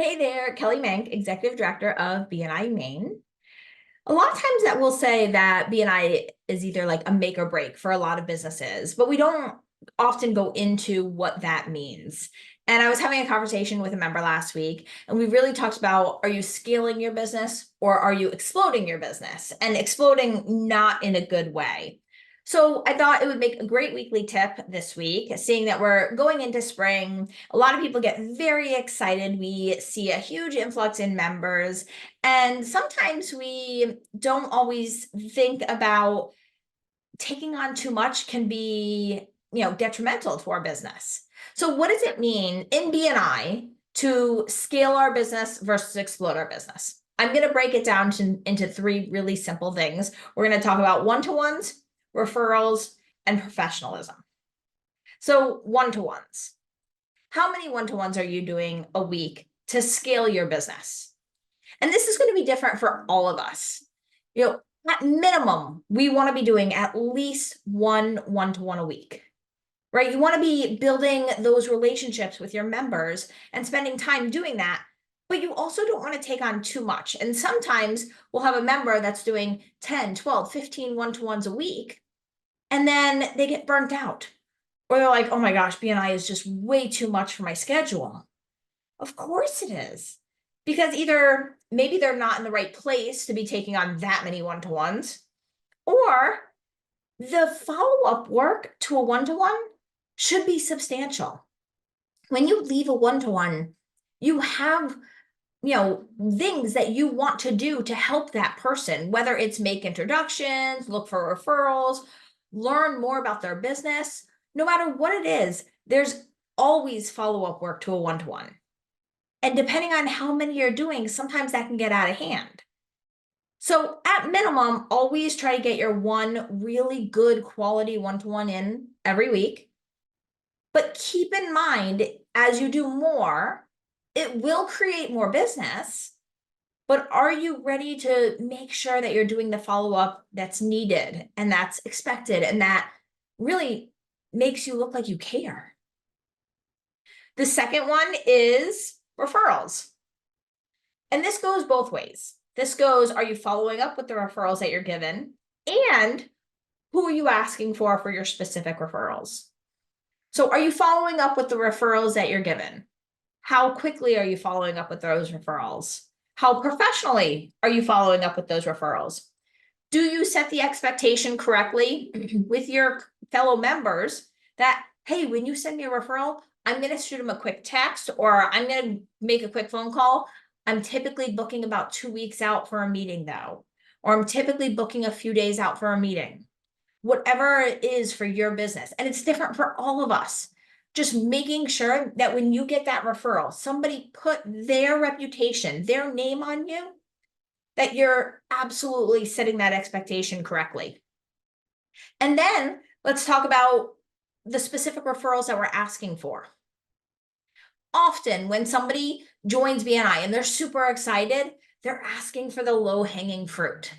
Hey there, Kelly Mank, Executive Director of BNI Maine. A lot of times that we'll say that BNI is either like a make or break for a lot of businesses, but we don't often go into what that means. And I was having a conversation with a member last week, and we really talked about, are you scaling your business or are you exploding your business? And exploding not in a good way. So I thought it would make a great weekly tip this week, seeing that we're going into spring. A lot of people get very excited. We see a huge influx in members, and sometimes we don't always think about taking on too much can be, detrimental to our business. So what does it mean in BNI to scale our business versus explode our business? I'm going to break it down into three really simple things. We're going to talk about one-to-ones, referrals, and professionalism. So one-to-ones. How many one-to-ones are you doing a week to scale your business? And this is going to be different for all of us. At minimum, we want to be doing at least one-to-one a week, right? You want to be building those relationships with your members and spending time doing that, but you also don't want to take on too much. And sometimes we'll have a member that's doing 10, 12, 15 one-to-ones a week, and then they get burnt out. Or they're like, oh my gosh, BNI is just way too much for my schedule. Of course it is. Because either maybe they're not in the right place to be taking on that many one-to-ones, or the follow-up work to a one-to-one should be substantial. When you leave a one-to-one, you have, things that you want to do to help that person, whether it's make introductions, look for referrals, learn more about their business. No matter what it is, there's always follow-up work to a one-to-one. And depending on how many you're doing, sometimes that can get out of hand. So at minimum, always try to get your one really good quality one-to-one in every week. But keep in mind, as you do more, it will create more business. But are you ready to make sure that you're doing the follow-up that's needed and that's expected and that really makes you look like you care? The second one is referrals. And this goes both ways. This goes, are you following up with the referrals that you're given? And who are you asking for your specific referrals? So are you following up with the referrals that you're given? How quickly are you following up with those referrals? How professionally are you following up with those referrals? Do you set the expectation correctly with your fellow members that, hey, when you send me a referral, I'm going to shoot them a quick text or I'm going to make a quick phone call. I'm typically booking about 2 weeks out for a meeting though, or I'm typically booking a few days out for a meeting. Whatever it is for your business, and it's different for all of us. Just making sure that when you get that referral, somebody put their reputation, their name on you, that you're absolutely setting that expectation correctly. And then let's talk about the specific referrals that we're asking for. Often when somebody joins BNI and they're super excited, they're asking for the low-hanging fruit,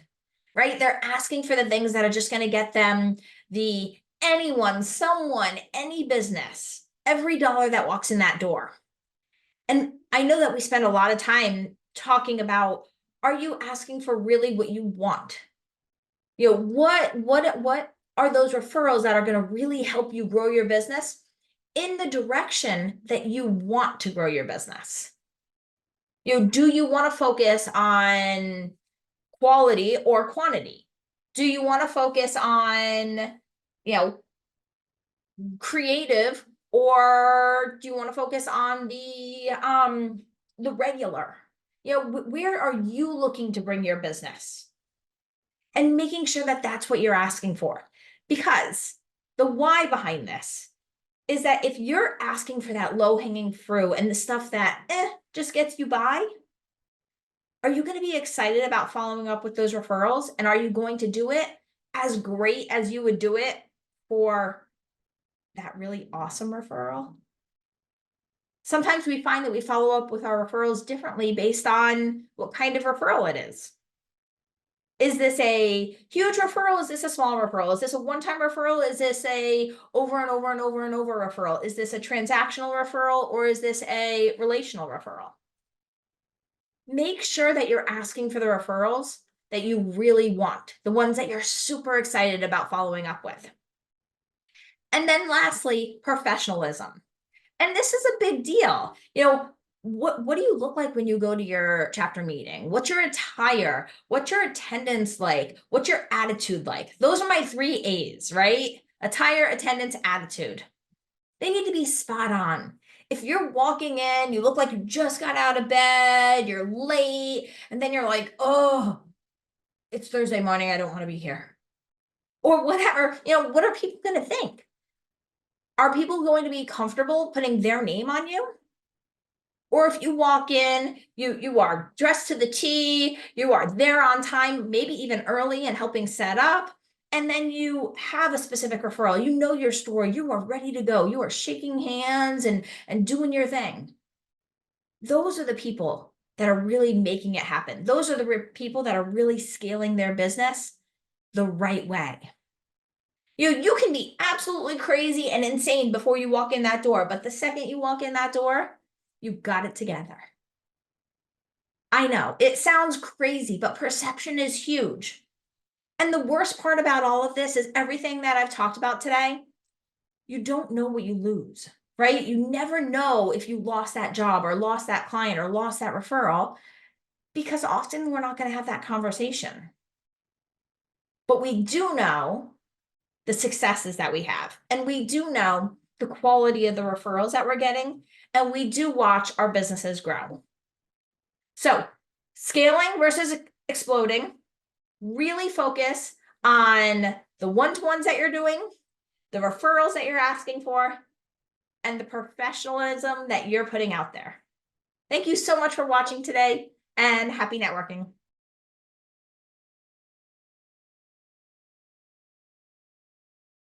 right? They're asking for the things that are just going to get them the anyone, someone, any business, every dollar that walks in that door. And I know that we spend a lot of time talking about, are you asking for really what you want? What are those referrals that are going to really help you grow your business in the direction that you want to grow your business? Do you want to focus on quality or quantity? Do you want to focus on, creative, or do you want to focus on the regular? Where are you looking to bring your business? And making sure that that's what you're asking for. Because the why behind this is that if you're asking for that low-hanging fruit and the stuff that just gets you by, are you going to be excited about following up with those referrals? And are you going to do it as great as you would do it for that really awesome referral? Sometimes we find that we follow up with our referrals differently based on what kind of referral it is. Is this a huge referral? Is this a small referral? Is this a one-time referral? Is this a over and over and over and over referral? Is this a transactional referral or is this a relational referral? Make sure that you're asking for the referrals that you really want, the ones that you're super excited about following up with. And then lastly, professionalism. And this is a big deal. What do you look like when you go to your chapter meeting? What's your attire? What's your attendance like? What's your attitude like? Those are my 3 A's, right? Attire, attendance, attitude. They need to be spot on. If you're walking in, you look like you just got out of bed, you're late, and then you're like, oh, it's Thursday morning, I don't want to be here. Or whatever, what are people going to think? Are people going to be comfortable putting their name on you? Or if you walk in, you are dressed to the T, you are there on time, maybe even early and helping set up, and then you have a specific referral, you know your story, you are ready to go, you are shaking hands and doing your thing. Those are the people that are really making it happen. Those are the people that are really scaling their business the right way. You can be absolutely crazy and insane before you walk in that door, but the second you walk in that door, you've got it together. I know it sounds crazy, but perception is huge. And the worst part about all of this is everything that I've talked about today, you don't know what you lose, right? You never know if you lost that job or lost that client or lost that referral, because often we're not going to have that conversation. But we do know the successes that we have, and we do know the quality of the referrals that we're getting, and we do watch our businesses grow. So scaling versus exploding, really focus on the one-to-ones that you're doing, the referrals that you're asking for, and the professionalism that you're putting out there. Thank you so much for watching today, and happy networking.